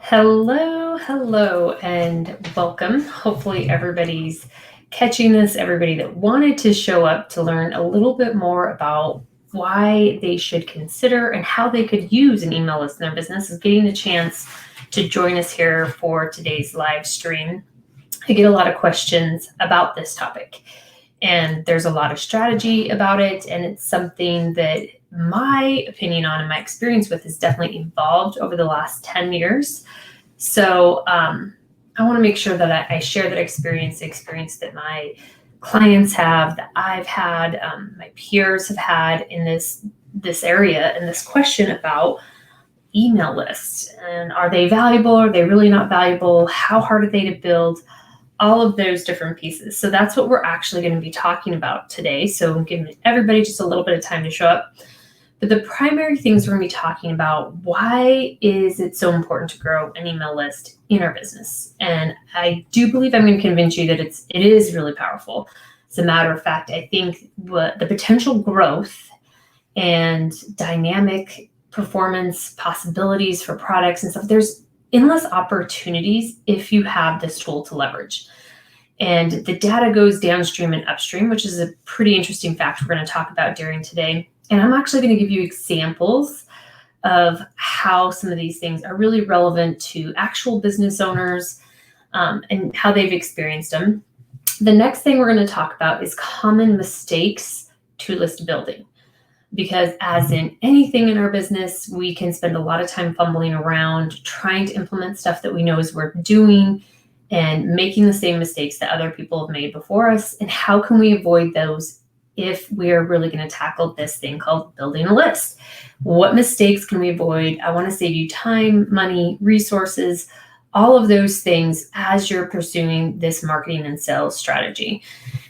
Hello, and welcome. Hopefully everybody's catching this, everybody that wanted to show up to learn a little bit more about why they should consider and how they could use an email list in their business is getting the chance to join us here for today's live stream. I get a lot of questions about this topic, and there's a lot of strategy about it, and it's something that my opinion on and my experience with has definitely evolved over the last 10 years. So I want to make sure that I share that experience, the experience that my clients have, that I've had, my peers have had in this area, and this question about email lists. And are they valuable? Are they really not valuable? How hard are they to build? All of those different pieces. So that's what we're actually going to be talking about today. So giving everybody just a little bit of time to show up. But the primary things we're going to be talking about, why is it so important to grow an email list in our business? And I do believe I'm going to convince you that it is really powerful. As a matter of fact, I think the potential growth and dynamic performance possibilities for products and stuff, there's endless opportunities if you have this tool to leverage. And the data goes downstream and upstream, which is a pretty interesting fact we're going to talk about during today. And I'm actually going to give you examples of how some of these things are really relevant to actual business owners and how they've experienced them. The next thing we're going to talk about is common mistakes to list building. Because as in anything in our business, we can spend a lot of time fumbling around trying to implement stuff that we know is worth doing and making the same mistakes that other people have made before us. And how can we avoid those if we're really going to tackle this thing called building a list? What mistakes can we avoid? I want to save you time, money, resources, all of those things as you're pursuing this marketing and sales strategy.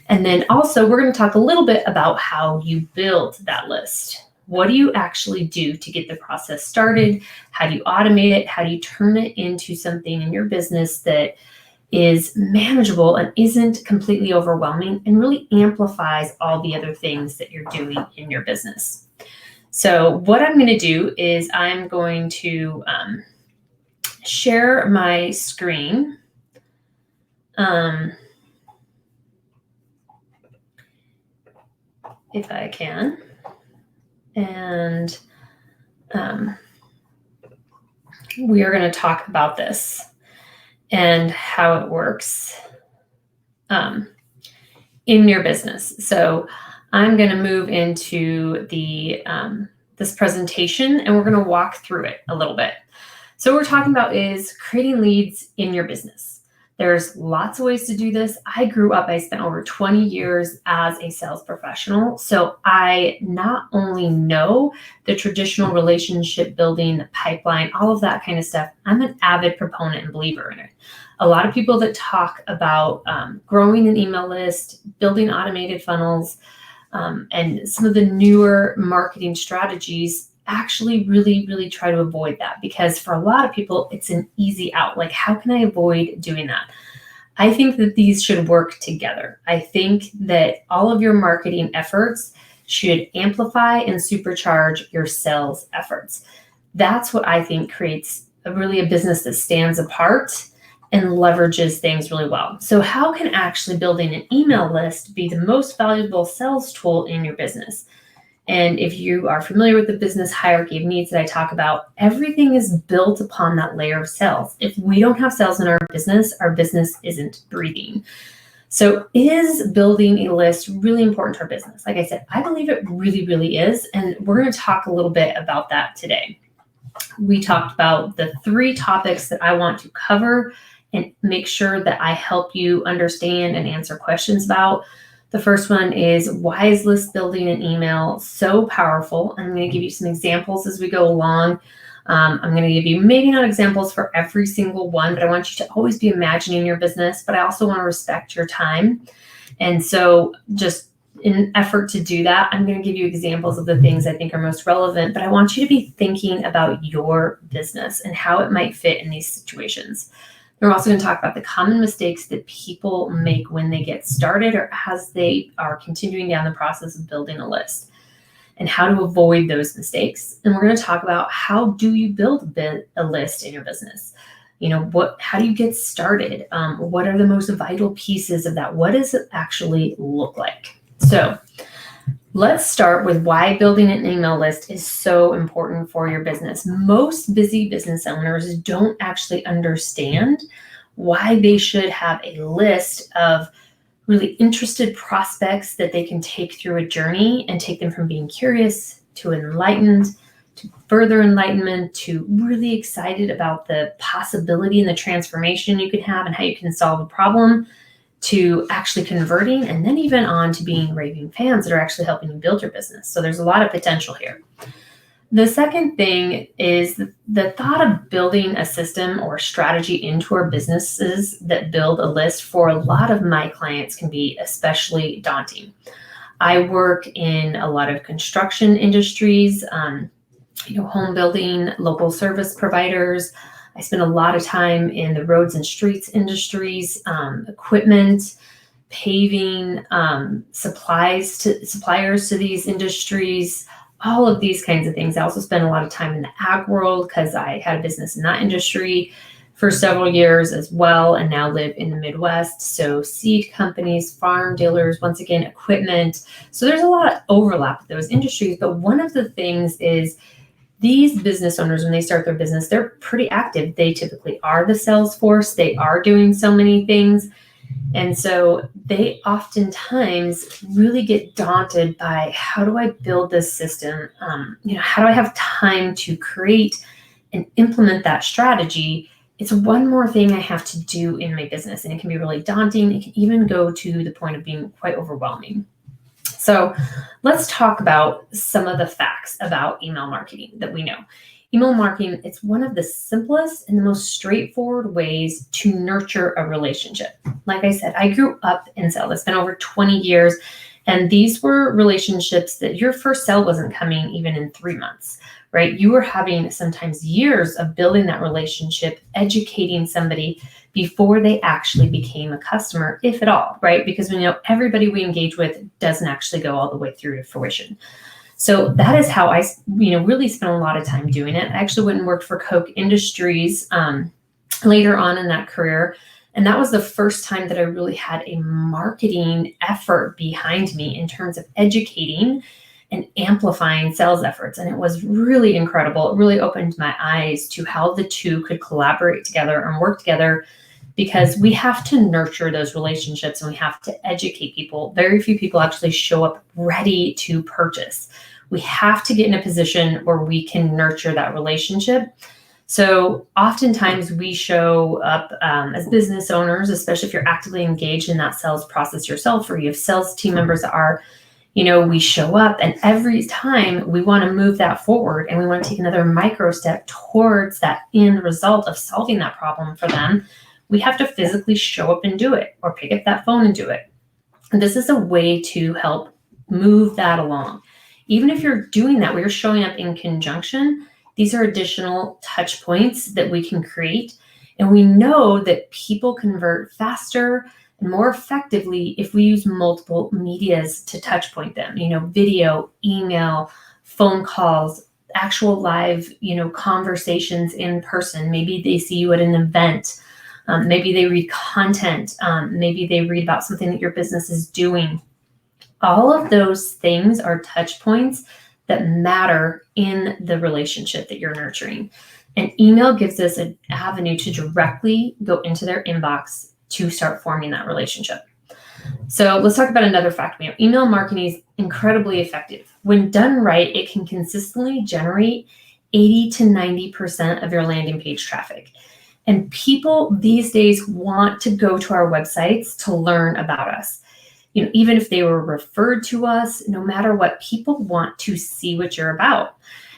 And then also we're going to talk a little bit about how you build that list. What do you actually do to get the process started? How do you automate it? How do you turn it into something in your business that is manageable and isn't completely overwhelming and really amplifies all the other things that you're doing in your business? So what I'm going to do is I'm going to share my screen. If I can. And we are going to talk about this and how it works in your business. So I'm going to move into the this presentation, and we're going to walk through it a little bit. So what we're talking about is creating leads in your business. There's lots of ways to do this. I spent over 20 years as a sales professional. So I not only know the traditional relationship building, the pipeline, all of that kind of stuff, I'm an avid proponent and believer in it. A lot of people that talk about growing an email list, building automated funnels, and some of the newer marketing strategies actually really try to avoid that, because for a lot of people, it's an easy out. Like, how can I avoid doing that? I think that these should work together. I think that all of your marketing efforts should amplify and supercharge your sales efforts. That's what I think creates a business that stands apart and leverages things really well. So how can actually building an email list be the most valuable sales tool in your business? And if you are familiar with the business hierarchy of needs that I talk about, everything is built upon that layer of sales. If we don't have sales in our business isn't breathing. So is building a list really important to our business? Like I said, I believe it really is. And we're going to talk a little bit about that today. We talked about the 3 topics that I want to cover and make sure that I help you understand and answer questions about. The first one is, why is list building an email so powerful? I'm going to give you some examples as we go along. I'm going to give you maybe not examples for every single one, but I want you to always be imagining your business, but I also want to respect your time. And so just in an effort to do that, I'm going to give you examples of the things I think are most relevant, but I want you to be thinking about your business and how it might fit in these situations. We're also going to talk about the common mistakes that people make when they get started or as they are continuing down the process of building a list, and how to avoid those mistakes. And we're going to talk about, how do you build a list in your business? How do you get started? What are the most vital pieces of that? What does it actually look like? So let's start with why building an email list is so important for your business. Most busy business owners don't actually understand why they should have a list of really interested prospects that they can take through a journey and take them from being curious to enlightened, to further enlightenment, to really excited about the possibility and the transformation you can have and how you can solve a problem, to actually converting, and then even on to being raving fans that are actually helping you build your business. So there's a lot of potential here. The second thing is the thought of building a system or strategy into our businesses that build a list for a lot of my clients can be especially daunting. I work in a lot of construction industries, home building, local service providers. I spend a lot of time in the roads and streets industries, equipment, paving, suppliers to these industries, all of these kinds of things. I also spent a lot of time in the ag world because I had a business in that industry for several years as well, and now live in the Midwest. So seed companies, farm dealers, once again, equipment. So there's a lot of overlap with those industries. But one of the things is these business owners, when they start their business, they're pretty active. They typically are the sales force. They are doing so many things. And so they oftentimes really get daunted by, how do I build this system? How do I have time to create and implement that strategy? It's one more thing I have to do in my business, and it can be really daunting. It can even go to the point of being quite overwhelming. So let's talk about some of the facts about email marketing that we know. Email marketing, it's one of the simplest and the most straightforward ways to nurture a relationship. Like I said, I grew up in sales. It's been over 20 years. And these were relationships that your first sale wasn't coming even in 3 months, right? You were having sometimes years of building that relationship, educating somebody before they actually became a customer, if at all, right? Because we know everybody we engage with doesn't actually go all the way through to fruition. So that is how I, really spent a lot of time doing it. I actually went and worked for Coke Industries later on in that career. And that was the first time that I really had a marketing effort behind me in terms of educating and amplifying sales efforts. And it was really incredible. It really opened my eyes to how the two could collaborate together and work together, because we have to nurture those relationships and we have to educate people. Very few people actually show up ready to purchase. We have to get in a position where we can nurture that relationship. So oftentimes we show up as business owners, especially if you're actively engaged in that sales process yourself, or you have sales team members that are, we show up, and every time we want to move that forward and we want to take another micro step towards that end result of solving that problem for them, we have to physically show up and do it, or pick up that phone and do it. And this is a way to help move that along. Even if you're doing that, where you're showing up in conjunction, these are additional touch points that we can create. And we know that people convert faster and more effectively if we use multiple medias to touch point them, video, email, phone calls, actual live, conversations in person. Maybe they see you at an event. Maybe they read content. Maybe they read about something that your business is doing. All of those things are touch points that matter in the relationship that you're nurturing. And email gives us an avenue to directly go into their inbox to start forming that relationship. So let's talk about another fact. Email marketing is incredibly effective. When done right, it can consistently generate 80 to 90% of your landing page traffic. And people these days want to go to our websites to learn about us. Even if they were referred to us, no matter what, people want to see what you're about.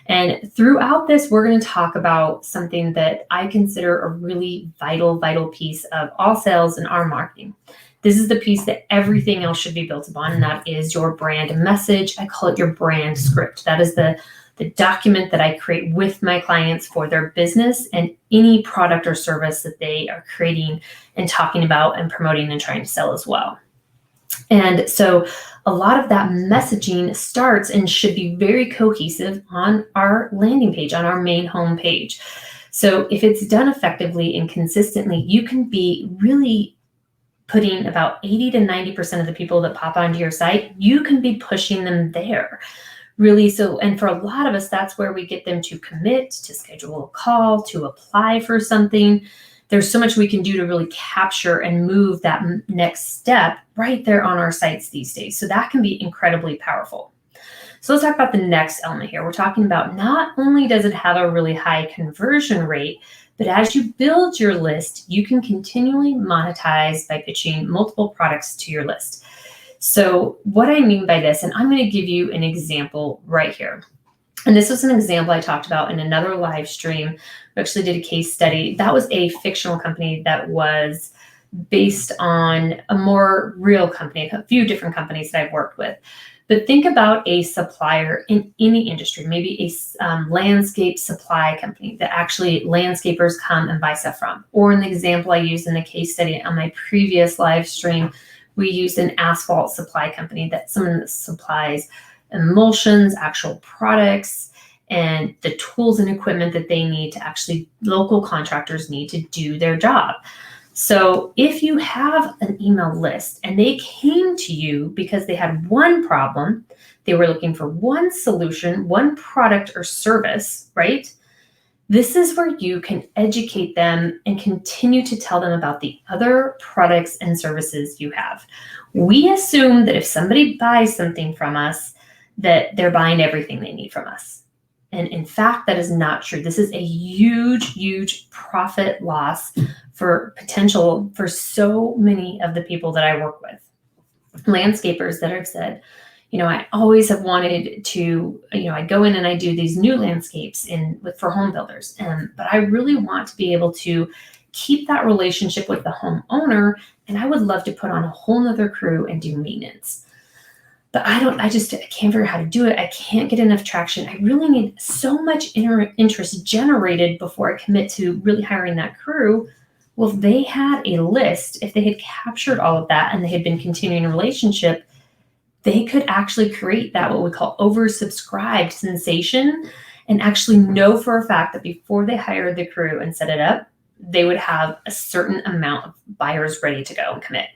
And throughout this, we're going to talk about something that I consider a really vital piece of all sales and our marketing. This is the piece that everything else should be built upon, and that is your brand message. I call it your brand script. That is the document that I create with my clients for their business and any product or service that they are creating and talking about and promoting and trying to sell as well. And so a lot of that messaging starts and should be very cohesive on our landing page, on our main home page. So if it's done effectively and consistently, you can be really putting about 80 to 90% of the people that pop onto your site, you can be pushing them there. Really, so, and for a lot of us, that's where we get them to commit, to schedule a call, to apply for something. There's so much we can do to really capture and move that next step right there on our sites these days. So that can be incredibly powerful. So let's talk about the next element here. We're talking about not only does it have a really high conversion rate, but as you build your list, you can continually monetize by pitching multiple products to your list. So what I mean by this, and I'm going to give you an example right here. And this was an example I talked about in another live stream. We actually did a case study. That was a fictional company that was based on a more real company, a few different companies that I've worked with. But think about a supplier in any industry, maybe a landscape supply company that actually landscapers come and buy stuff from. Or in the example I used in the case study on my previous live stream, we used an asphalt supply company that someone that supplies emulsions, actual products, and the tools and equipment that they need to actually, local contractors need to do their job. So if you have an email list and they came to you because they had one problem, they were looking for one solution, one product or service, right? This is where you can educate them and continue to tell them about the other products and services you have. We assume that if somebody buys something from us, that they're buying everything they need from us. And in fact, that is not true. This is a huge, huge profit loss for potential for so many of the people that I work with. Landscapers that have said, I always have wanted to, I go in and I do these new landscapes for home builders, but I really want to be able to keep that relationship with the homeowner, and I would love to put on a whole nother crew and do maintenance. But I can't figure out how to do it. I can't get enough traction. I really need so much interest generated before I commit to really hiring that crew. Well, if they had a list, if they had captured all of that and they had been continuing a relationship, they could actually create that, what we call oversubscribed sensation, and actually know for a fact that before they hired the crew and set it up, they would have a certain amount of buyers ready to go and commit.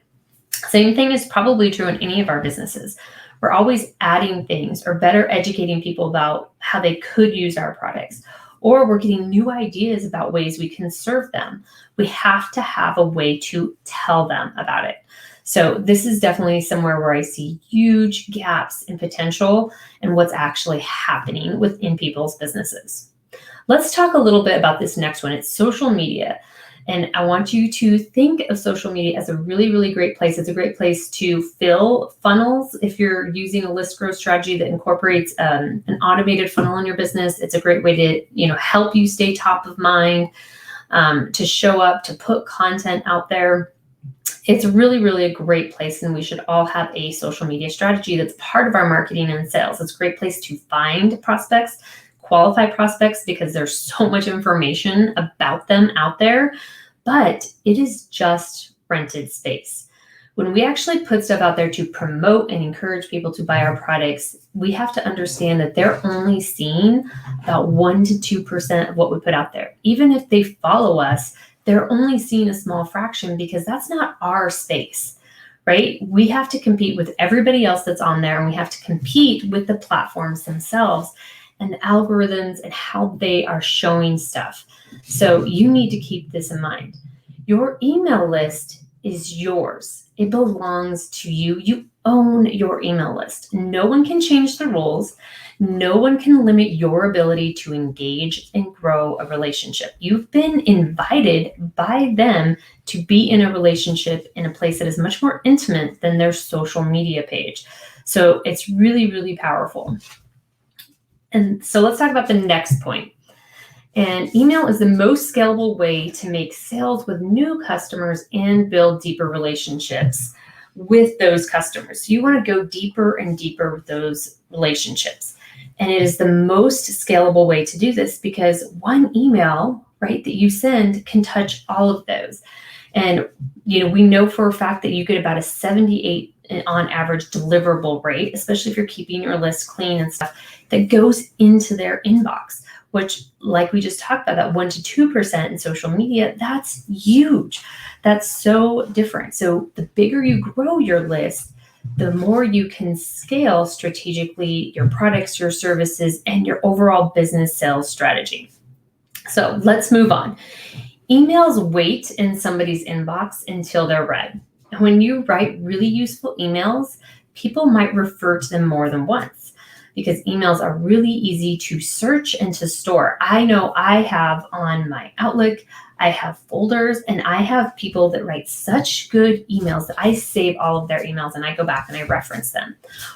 Same thing is probably true in any of our businesses. We're always adding things or better educating people about how they could use our products, or we're getting new ideas about ways we can serve them. We have to have a way to tell them about it. So this is definitely somewhere where I see huge gaps in potential and what's actually happening within people's businesses. Let's talk a little bit about this next one. It's social media. And I want you to think of social media as a really, really great place. It's a great place to fill funnels. If you're using a list growth strategy that incorporates an automated funnel in your business, it's a great way to, help you stay top of mind, to show up, to put content out there. It's really, really a great place, and we should all have a social media strategy that's part of our marketing and sales. It's a great place to find prospects, qualify prospects, because there's so much information about them out there, but it is just rented space. When we actually put stuff out there to promote and encourage people to buy our products, we have to understand that they're only seeing about 1 to 2% of what we put out there. Even if they follow us, they're only seeing a small fraction because that's not our space, right? We have to compete with everybody else that's on there, and we have to compete with the platforms themselves and the algorithms and how they are showing stuff. So you need to keep this in mind. Your email list is yours. It belongs to you. You own your email list. No one can change the rules. No one can limit your ability to engage and grow a relationship. You've been invited by them to be in a relationship in a place that is much more intimate than their social media page. So it's really, really powerful. And so let's talk about the next point. And email is the most scalable way to make sales with new customers and build deeper relationships with those customers. So you want to go deeper and deeper with those relationships. And it is the most scalable way to do this because one email, right, that you send can touch all of those. And, we know for a fact that you get about a 78 on average deliverable rate, especially if you're keeping your list clean and stuff, that goes into their inbox. which, like we just talked about, that 1 to 2% in social media, that's huge. That's so different. So the bigger you grow your list, the more you can scale strategically your products, your services, and your overall business sales strategy. So let's move on. Emails wait in somebody's inbox until they're read. When you write really useful emails, people might refer to them more than once because emails are really easy to search and to store. I know I have on my Outlook, I have folders, and I have people that write such good emails that I save all of their emails and I go back and I reference them.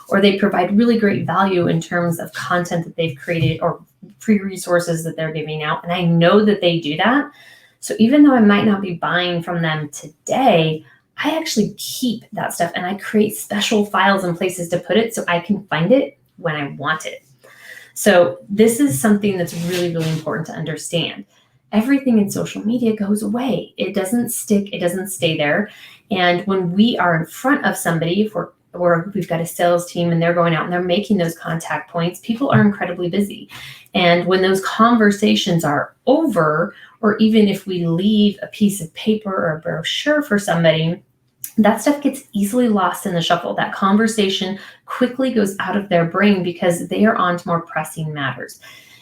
Or they provide really great value in terms of content that they've created or free resources that they're giving out. And I know that they do that. So even though I might not be buying from them today, I actually keep that stuff and I create special files and places to put it so I can find it when I want it. So this is something that's really, really important to understand. Everything in social media goes away. It doesn't stick. It doesn't stay there. And when we are in front of somebody, or we've got a sales team and they're going out and they're making those contact points, people are incredibly busy. And when those conversations are over, or even if we leave a piece of paper or a brochure for somebody, that stuff gets easily lost in the shuffle. That conversation quickly goes out of their brain because they are on to more pressing matters.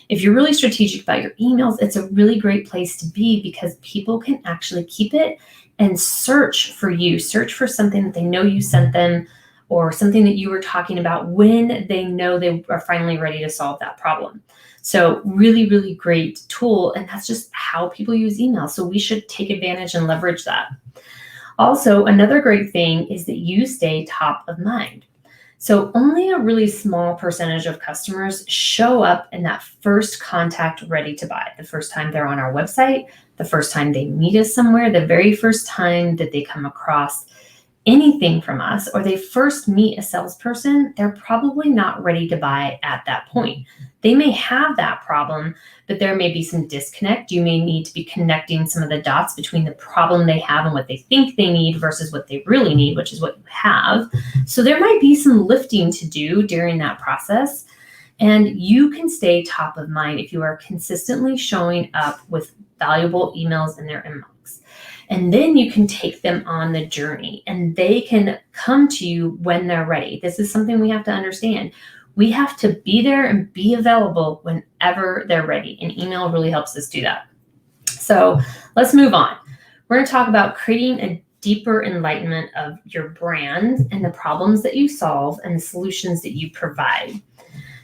If you're really strategic about your emails, it's a really great place to be because people can actually keep it and search for you, search for something that they know you sent them or something that you were talking about when they know they are finally ready to solve that problem. So really, really great tool. And that's just how people use email. So we should take advantage and leverage that. Also, another great thing is that you stay top of mind. So only a really small percentage of customers show up in that first contact ready to buy. The first time they're on our website, the first time they meet us somewhere, the very first time that they come across anything from us, or they first meet a salesperson, they're probably not ready to buy at that point. They may have that problem, but there may be some disconnect. You may need to be connecting some of the dots between the problem they have and what they think they need versus what they really need, which is what you have. So there might be some lifting to do during that process. And you can stay top of mind if you are consistently showing up with valuable emails in their inbox. And then you can take them on the journey and they can come to you when they're ready. This is something we have to understand. We have to be there and be available whenever they're ready. And email really helps us do that. So let's move on. We're going to talk about creating a deeper enlightenment of your brand and the problems that you solve and the solutions that you provide.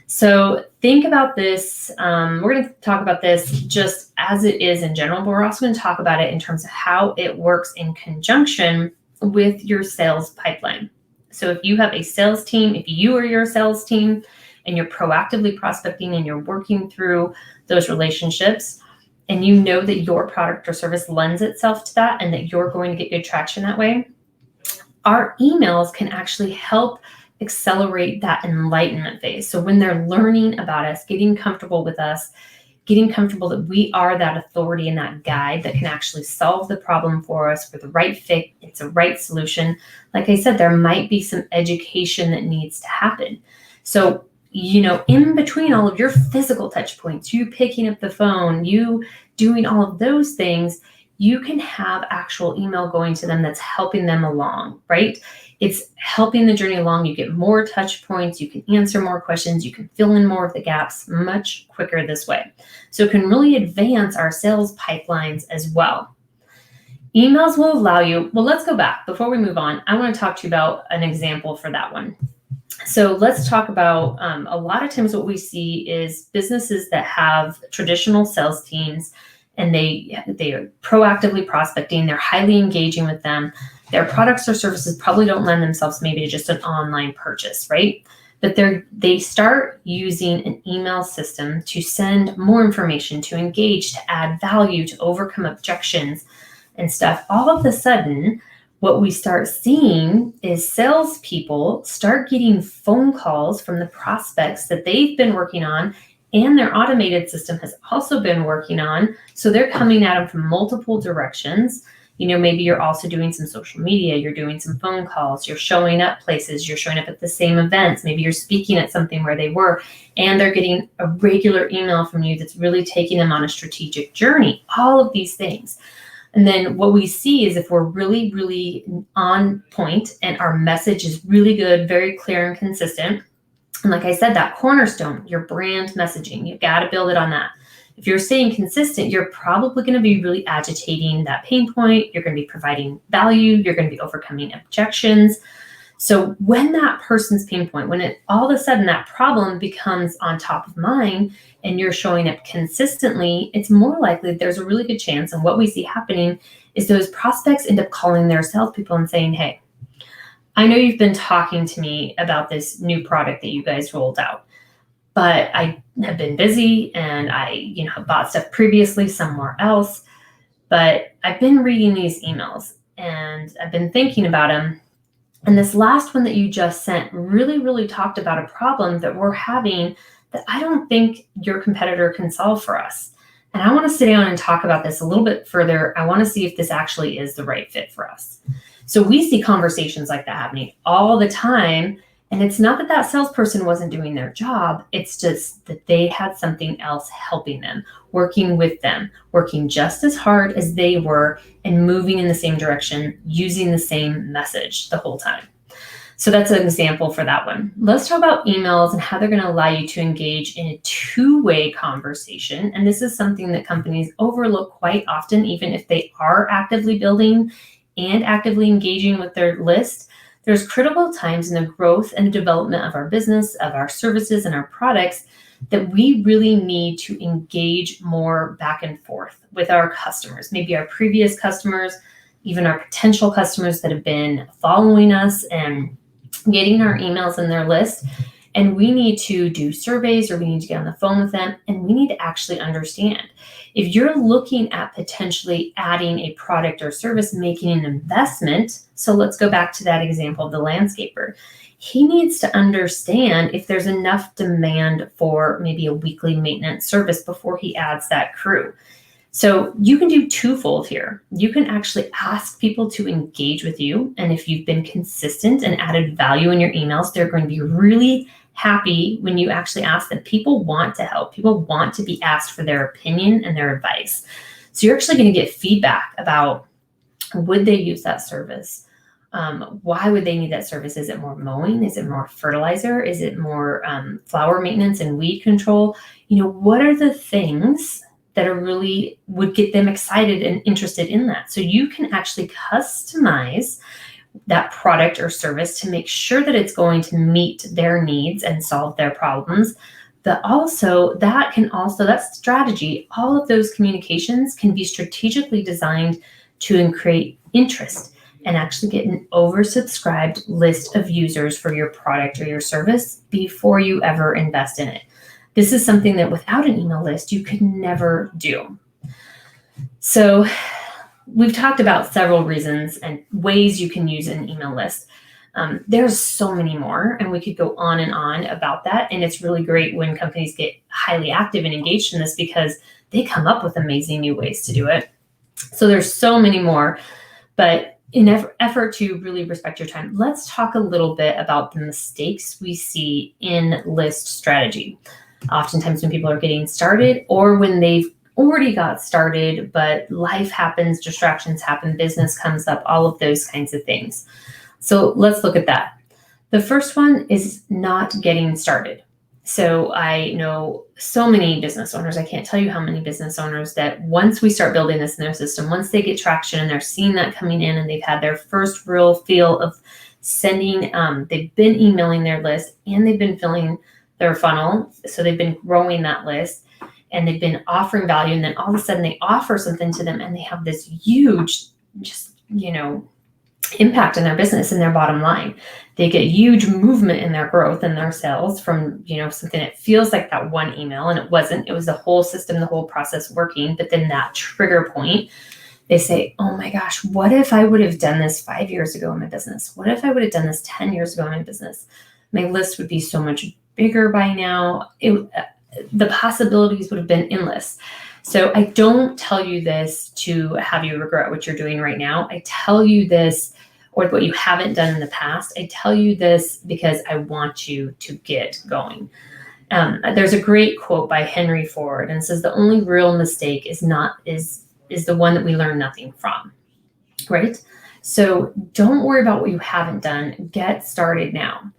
So think about this. We're going to talk about this just as it is in general, but we're also going to talk about it in terms of how it works in conjunction with your sales pipeline. So if you have a sales team, if you are your sales team and you're proactively prospecting and you're working through those relationships and you know that your product or service lends itself to that and that you're going to get good traction that way, our emails can actually help accelerate that enlightenment phase. So when they're learning about us, getting comfortable with us, getting comfortable that we are that authority and that guide that can actually solve the problem for us for the right fit, it's a right solution. Like I said, there might be some education that needs to happen. So, in between all of your physical touch points, you picking up the phone, you doing all of those things, you can have actual email going to them that's helping them along, right? It's helping the journey along. You get more touch points. You can answer more questions. You can fill in more of the gaps much quicker this way. So it can really advance our sales pipelines as well. Emails will allow you, let's go back. Before we move on, I want to talk to you about an example for that one. So let's talk about a lot of times what we see is businesses that have traditional sales teams and they are proactively prospecting. They're highly engaging with them. Their products or services probably don't lend themselves maybe to just an online purchase, right? But they start using an email system to send more information, to engage, to add value, to overcome objections and stuff. All of a sudden, what we start seeing is salespeople start getting phone calls from the prospects that they've been working on and their automated system has also been working on. So they're coming at them from multiple directions. Maybe you're also doing some social media, you're doing some phone calls, you're showing up places, you're showing up at the same events, maybe you're speaking at something where they were, and they're getting a regular email from you that's really taking them on a strategic journey, all of these things. And then what we see is if we're really, really on point and our message is really good, very clear and consistent, and like I said, that cornerstone, your brand messaging, you've got to build it on that. If you're staying consistent, you're probably going to be really agitating that pain point. You're going to be providing value. You're going to be overcoming objections. So when that person's pain point, when it all of a sudden that problem becomes on top of mind and you're showing up consistently, it's more likely there's a really good chance. And what we see happening is those prospects end up calling their salespeople and saying, hey, I know you've been talking to me about this new product that you guys rolled out, but I have been busy and I, have bought stuff previously somewhere else, but I've been reading these emails and I've been thinking about them. And this last one that you just sent really, really talked about a problem that we're having that I don't think your competitor can solve for us. And I want to sit down and talk about this a little bit further. I want to see if this actually is the right fit for us. So we see conversations like that happening all the time. And it's not that that salesperson wasn't doing their job. It's just that they had something else helping them, working with them, working just as hard as they were and moving in the same direction, using the same message the whole time. So that's an example for that one. Let's talk about emails and how they're going to allow you to engage in a two-way conversation. And this is something that companies overlook quite often, even if they are actively building and actively engaging with their list. There's critical times in the growth and the development of our business, of our services and our products that we really need to engage more back and forth with our customers, maybe our previous customers, even our potential customers that have been following us and getting our emails in their list. And we need to do surveys or we need to get on the phone with them and we need to actually understand. If you're looking at potentially adding a product or service, making an investment, so let's go back to that example of the landscaper. He needs to understand if there's enough demand for maybe a weekly maintenance service before he adds that crew. So you can do twofold here. You can actually ask people to engage with you. And if you've been consistent and added value in your emails, they're going to be really happy when you actually ask them. People want to help. People want to be asked for their opinion and their advice. So you're actually going to get feedback about, would they use that service? Why would they need that service? Is it more mowing? Is it more fertilizer? Is it more flower maintenance and weed control? What are the things that are really would get them excited and interested in that? So you can actually customize that product or service to make sure that it's going to meet their needs and solve their problems. But also that strategy, all of those communications can be strategically designed to create interest and actually get an oversubscribed list of users for your product or your service before you ever invest in it. This is something that without an email list, you could never do. So we've talked about several reasons and ways you can use an email list. There's so many more, and we could go on and on about that. And it's really great when companies get highly active and engaged in this because they come up with amazing new ways to do it. So there's so many more, but in effort to really respect your time, let's talk a little bit about the mistakes we see in list strategy. Oftentimes when people are getting started or when they've already got started, but life happens, distractions happen, business comes up, all of those kinds of things. So let's look at that. The first one is not getting started. So I know so many business owners, I can't tell you how many business owners that once we start building this in their system, once they get traction and they're seeing that coming in and they've had their first real feel of sending, they've been emailing their list and they've been filling their funnel. So they've been growing that list and they've been offering value. And then all of a sudden they offer something to them and they have this huge, impact in their business and their bottom line. They get huge movement in their growth and their sales from, something that feels like that one email, and it wasn't. It was the whole system, the whole process working. But then that trigger point, they say, oh my gosh, what if I would have done this 5 years ago in my business? What if I would have done this 10 years ago in my business? My list would be so much bigger by now. The possibilities would have been endless. So I don't tell you this to have you regret what you're doing right now. I tell you this, or what you haven't done in the past. I tell you this because I want you to get going. There's a great quote by Henry Ford, and it says, "The only real mistake is the one that we learn nothing from." Right? So don't worry about what you haven't done. Get started now.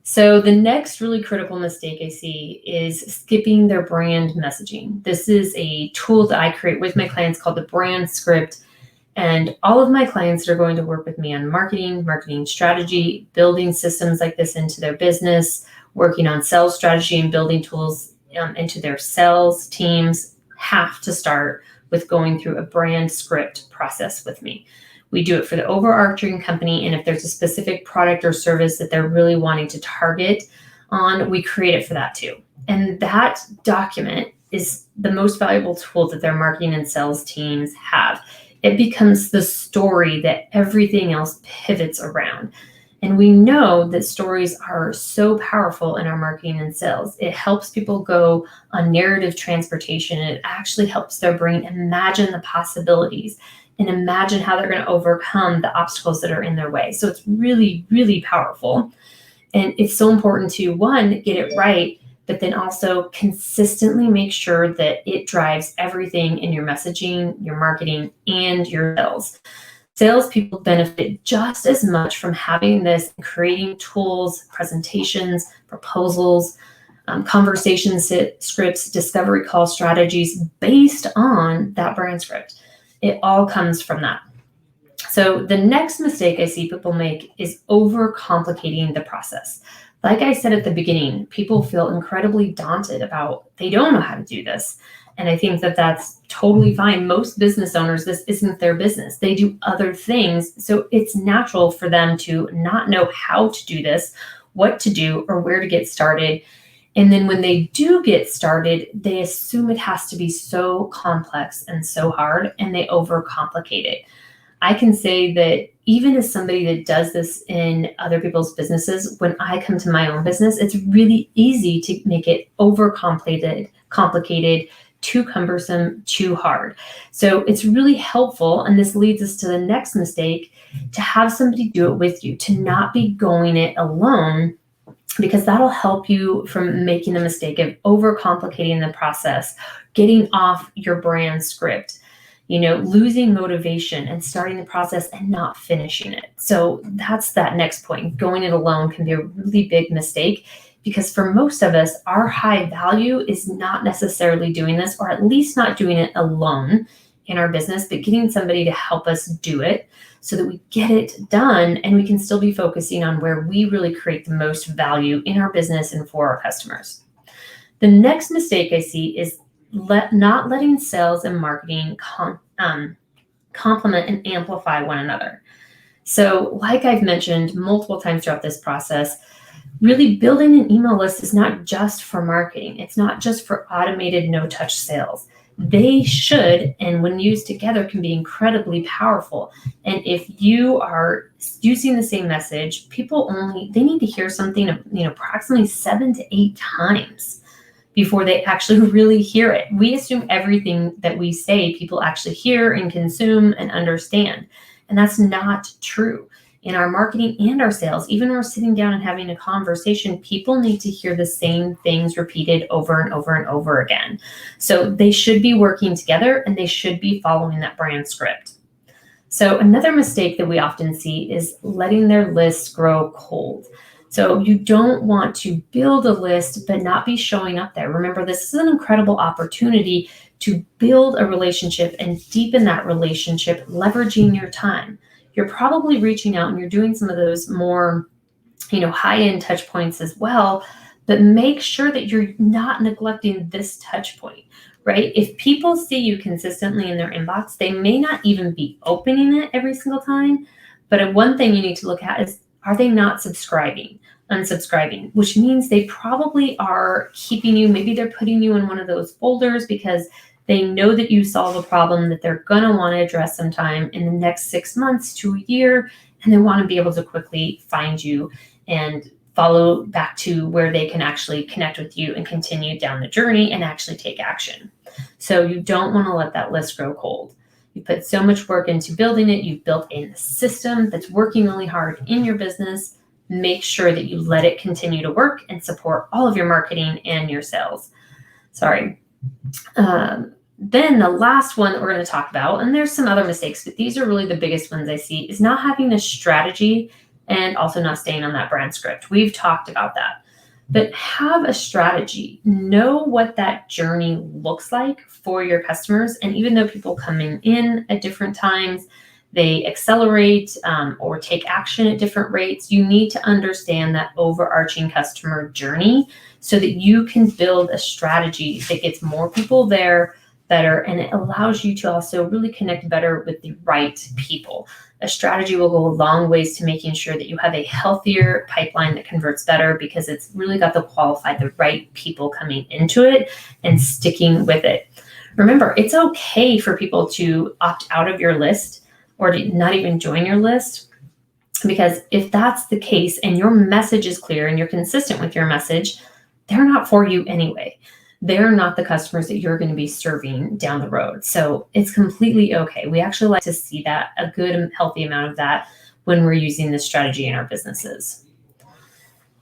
So the next really critical mistake I see is skipping their brand messaging. This is a tool that I create with my clients called the brand script. And all of my clients that are going to work with me on marketing strategy, building systems like this into their business, working on sales strategy and building tools into their sales teams have to start with going through a brand script process with me. We do it for the overarching company, and if there's a specific product or service that they're really wanting to target on, we create it for that too. And that document is the most valuable tool that their marketing and sales teams have. It becomes the story that everything else pivots around. And we know that stories are so powerful in our marketing and sales. It helps people go on narrative transportation. It actually helps their brain imagine the possibilities and imagine how they're going to overcome the obstacles that are in their way. So it's really, really powerful. And it's so important to, one, get it right, but then also consistently make sure that it drives everything in your messaging, your marketing, and your sales. Salespeople benefit just as much from having this and creating tools, presentations, proposals, conversation scripts, discovery call strategies based on that brand script. It all comes from that. So the next mistake I see people make is overcomplicating the process. Like I said at the beginning, people feel incredibly daunted about they don't know how to do this. And I think that that's totally fine. Most business owners, this isn't their business. They do other things. So it's natural for them to not know how to do this, what to do, or where to get started. And then when they do get started, they assume it has to be so complex and so hard, and they overcomplicate it. I can say that even as somebody that does this in other people's businesses, when I come to my own business, it's really easy to make it complicated, too cumbersome, too hard. So it's really helpful, and this leads us to the next mistake, to have somebody do it with you, to not be going it alone, because that'll help you from making the mistake of overcomplicating the process, getting off your brand script, losing motivation and starting the process and not finishing it. So that's that next point. Going it alone can be a really big mistake, because for most of us, our high value is not necessarily doing this, or at least not doing it alone in our business, but getting somebody to help us do it so that we get it done and we can still be focusing on where we really create the most value in our business and for our customers. The next mistake I see is not letting sales and marketing complement and amplify one another. So like I've mentioned multiple times throughout this process, really building an email list is not just for marketing. It's not just for automated no-touch sales. They should, and when used together, can be incredibly powerful. And if you are using the same message, they need to hear something, approximately 7 to 8 times before they actually really hear it. We assume everything that we say people actually hear and consume and understand. And that's not true. In our marketing and our sales, even when we're sitting down and having a conversation, people need to hear the same things repeated over and over and over again. So they should be working together, and they should be following that brand script. So another mistake that we often see is letting their lists grow cold. So you don't want to build a list but not be showing up there. Remember, this is an incredible opportunity to build a relationship and deepen that relationship, leveraging your time. You're probably reaching out and you're doing some of those more, high-end touch points as well, but make sure that you're not neglecting this touch point, right? If people see you consistently in their inbox, they may not even be opening it every single time. But one thing you need to look at is, are they not unsubscribing, which means they probably are keeping you. Maybe they're putting you in one of those folders because they know that you solve a problem that they're going to want to address sometime in the next 6 months to a year, and they want to be able to quickly find you and follow back to where they can actually connect with you and continue down the journey and actually take action. So you don't want to let that list grow cold. You put so much work into building it. You've built a system that's working really hard in your business. Make sure that you let it continue to work and support all of your marketing and your sales. Then the last one that we're going to talk about, and there's some other mistakes, but these are really the biggest ones I see, is not having a strategy and also not staying on that brand script. We've talked about that. But have a strategy. Know what that journey looks like for your customers. And even though people coming in at different times, they accelerate or take action at different rates, you need to understand that overarching customer journey so that you can build a strategy that gets more people there better, and it allows you to also really connect better with the right people. A strategy will go a long ways to making sure that you have a healthier pipeline that converts better, because it's really got to qualify the right people coming into it and sticking with it. Remember, it's okay for people to opt out of your list or to not even join your list, because if that's the case and your message is clear and you're consistent with your message, they're not for you anyway. They're not the customers that you're going to be serving down the road. So it's completely okay. We actually like to see that, a good and healthy amount of that, when we're using this strategy in our businesses.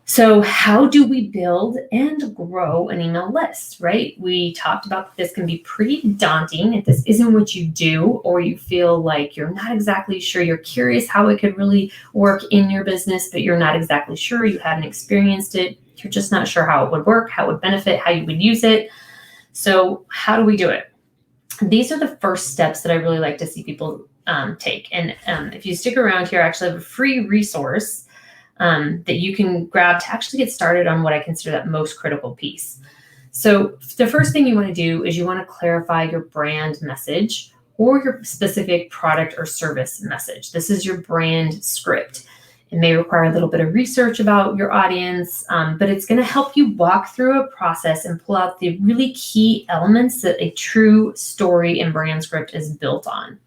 So how do we build and grow an email list, right? We talked about this can be pretty daunting if this isn't what you do, or you feel like you're not exactly sure. You're curious how it could really work in your business, but you're not exactly sure. You haven't experienced it. You're just not sure how it would work, how it would benefit, how you would use it. So how do we do it? These are the first steps that I really like to see people take. And if you stick around here, I actually have a free resource that you can grab to actually get started on what I consider that most critical piece. So the first thing you want to do is you want to clarify your brand message or your specific product or service message. This is your brand script. It may require a little bit of research about your audience, but it's going to help you walk through a process and pull out the really key elements that a true story and brand script is built on.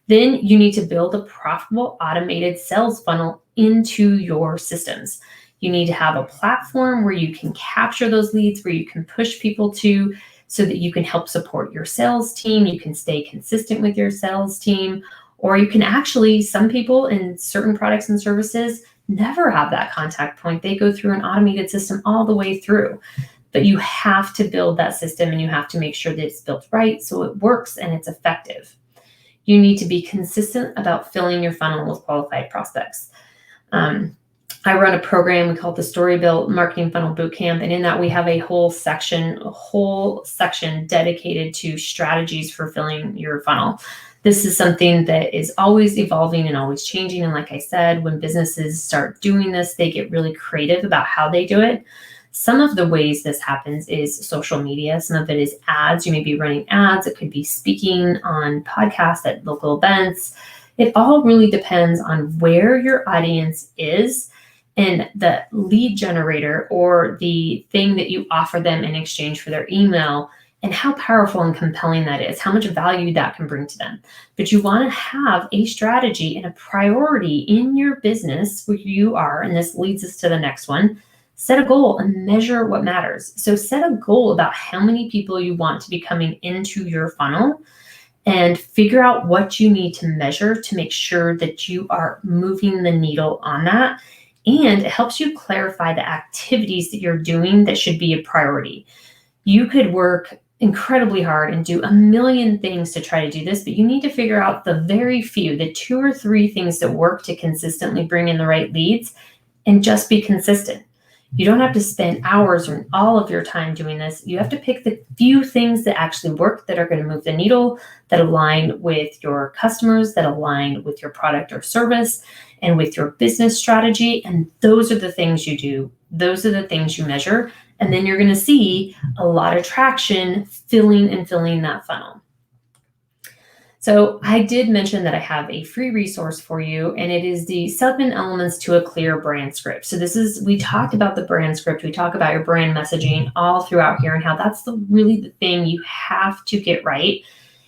Then you need to build a profitable automated sales funnel into your systems. You need to have a platform where you can capture those leads, where you can push people to, so that you can help support your sales team. You can stay consistent with your sales team. Or you can actually, some people in certain products and services never have that contact point. They go through an automated system all the way through. But you have to build that system, and you have to make sure that it's built right so it works and it's effective. You need to be consistent about filling your funnel with qualified prospects. I run a program, we call it the Storyboard Marketing Funnel Bootcamp, and in that we have a whole section dedicated to strategies for filling your funnel. This is something that is always evolving and always changing. And like I said, when businesses start doing this, they get really creative about how they do it. Some of the ways this happens is social media. Some of it is ads. You may be running ads. It could be speaking on podcasts at local events. It all really depends on where your audience is and the lead generator or the thing that you offer them in exchange for their email, and how powerful and compelling that is, how much value that can bring to them. But you want to have a strategy and a priority in your business where you are, and this leads us to the next one, set a goal and measure what matters. So set a goal about how many people you want to be coming into your funnel, and figure out what you need to measure to make sure that you are moving the needle on that. And it helps you clarify the activities that you're doing that should be a priority. You could work incredibly hard and do a million things to try to do this, but you need to figure out the very few, the 2 or 3 things that work to consistently bring in the right leads, and just be consistent. You don't have to spend hours or all of your time doing this. You have to pick the few things that actually work, that are going to move the needle, that align with your customers, that align with your product or service, and with your business strategy. And those are the things you do. Those are the things you measure. And then you're going to see a lot of traction filling that funnel. So I did mention that I have a free resource for you, and it is the 7 elements to a clear brand script. So we talked about the brand script. We talk about your brand messaging all throughout here, and how that's really the thing you have to get right,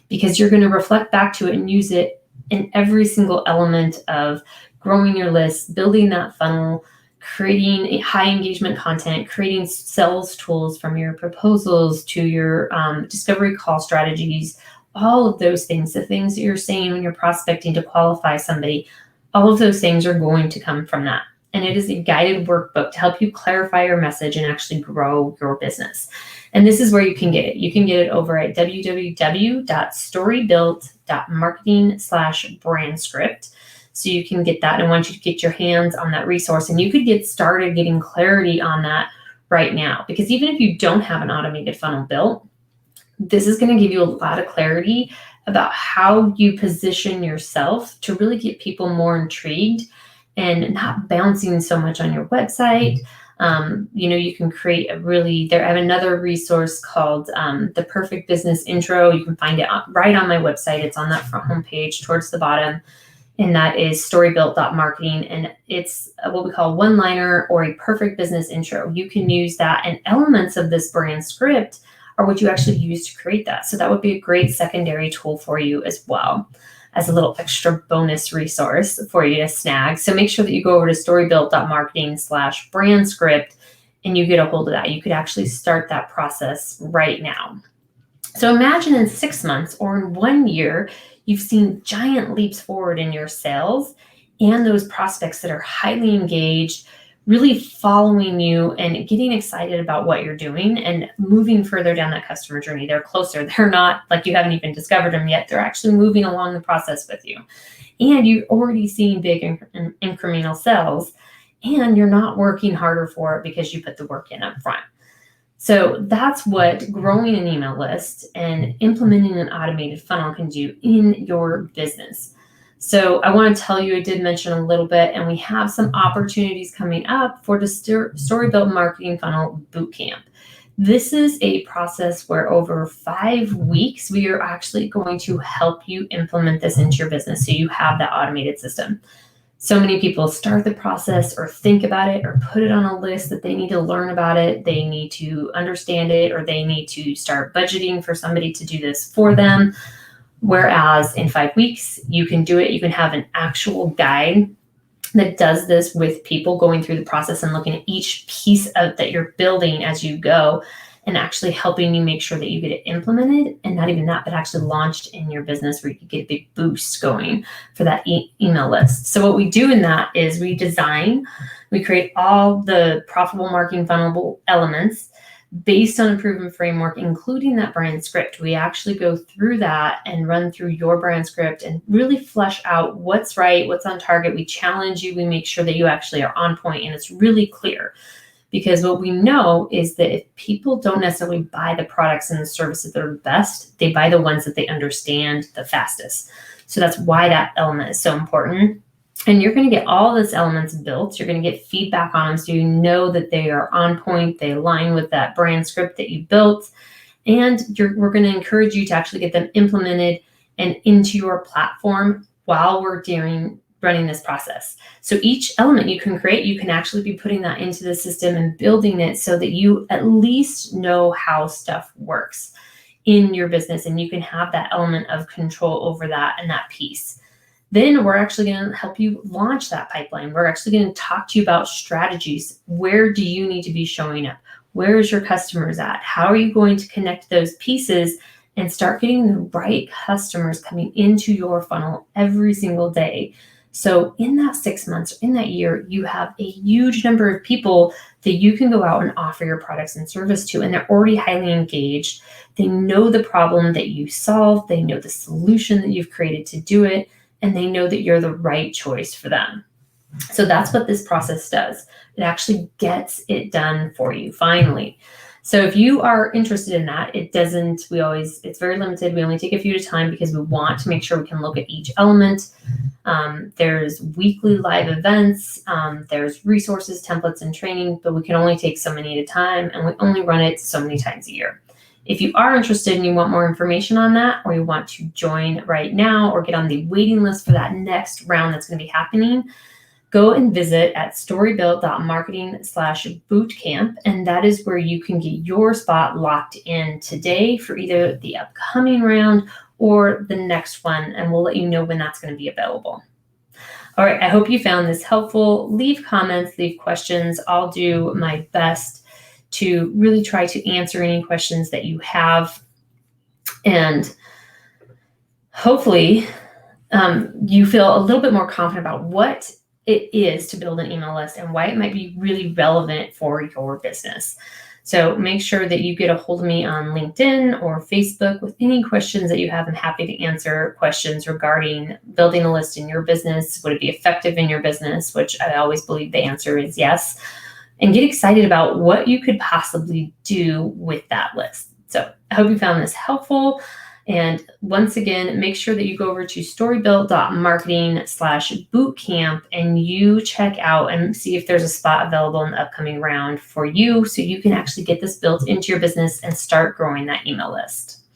because you're going to reflect back to it and use it in every single element of growing your list, building that funnel, creating high engagement content, creating sales tools from your proposals to your discovery call strategies, all of those things, the things that you're saying when you're prospecting to qualify somebody, all of those things are going to come from that. And it is a guided workbook to help you clarify your message and actually grow your business. And this is where you can get it. You can get it over at www.storybuilt.marketing/brandscript. So you can get that, and I want you to get your hands on that resource, and you could get started getting clarity on that right now. Because even if you don't have an automated funnel built, this is going to give you a lot of clarity about how you position yourself to really get people more intrigued and not bouncing so much on your website. You can create I have another resource called the Perfect Business Intro. You can find it right on my website. It's on that front homepage towards the bottom. And that is storybuilt.marketing. And it's what we call a one-liner or a perfect business intro. You can use that, and elements of this brand script are what you actually use to create that. So that would be a great secondary tool for you as well, as a little extra bonus resource for you to snag. So make sure that you go over to storybuilt.marketing/brandscript and you get a hold of that. You could actually start that process right now. So imagine in 6 months or in 1 year, you've seen giant leaps forward in your sales and those prospects that are highly engaged, really following you and getting excited about what you're doing and moving further down that customer journey. They're closer. They're not like you haven't even discovered them yet. They're actually moving along the process with you. And you're already seeing big incremental sales, and you're not working harder for it because you put the work in up front. So that's what growing an email list and implementing an automated funnel can do in your business. So I want to tell you, I did mention a little bit, and we have some opportunities coming up for the Storybuilt Marketing Funnel Bootcamp. This is a process where over 5 weeks, we are actually going to help you implement this into your business so you have that automated system. So many people start the process or think about it or put it on a list that they need to learn about it. They need to understand it, or they need to start budgeting for somebody to do this for them. Whereas in 5 weeks, you can do it. You can have an actual guide that does this with people going through the process and looking at each piece that you're building as you go, and actually helping you make sure that you get it implemented, and not even that, but actually launched in your business where you can get a big boost going for that email list. So what we do in that is we create all the profitable marketing funnel elements based on a proven framework, including that brand script. We actually go through that and run through your brand script and really flesh out what's right, what's on target. We challenge you. We make sure that you actually are on point and it's really clear. Because what we know is that if people don't necessarily buy the products and the services that are best, they buy the ones that they understand the fastest. So that's why that element is so important. And you're going to get all those elements built. You're going to get feedback on them so you know that they are on point, they align with that brand script that you built. And we're going to encourage you to actually get them implemented and into your platform while we're running this process. So each element you can create, you can actually be putting that into the system and building it so that you at least know how stuff works in your business, and you can have that element of control over that and that piece. Then we're actually going to help you launch that pipeline. We're actually going to talk to you about strategies. Where do you need to be showing up? Where is your customers at? How are you going to connect those pieces and start getting the right customers coming into your funnel every single day? So in that 6 months, in that year, you have a huge number of people that you can go out and offer your products and service to, and they're already highly engaged. They know the problem that you solve. They know the solution that you've created to do it, and they know that you're the right choice for them. So that's what this process does. It actually gets it done for you finally. So if you are interested in that, it's very limited. We only take a few at a time because we want to make sure we can look at each element. There's weekly live events, there's resources, templates, and training, but we can only take so many at a time, and we only run it so many times a year. If you are interested and you want more information on that, or you want to join right now or get on the waiting list for that next round that's going to be happening, go and visit at storybuilt.marketing/bootcamp, and that is where you can get your spot locked in today for either the upcoming round or the next one, and we'll let you know when that's going to be available. All right, I hope you found this helpful. Leave comments, leave questions. I'll do my best to really try to answer any questions that you have. And hopefully you feel a little bit more confident about what it is to build an email list and why it might be really relevant for your business. So make sure that you get a hold of me on LinkedIn or Facebook with any questions that you have. I'm happy to answer questions regarding building a list in your business. Would it be effective in your business? Which I always believe the answer is yes. And get excited about what you could possibly do with that list. So I hope you found this helpful. And once again, make sure that you go over to storybuilt.marketing/bootcamp and you check out and see if there's a spot available in the upcoming round for you so you can actually get this built into your business and start growing that email list.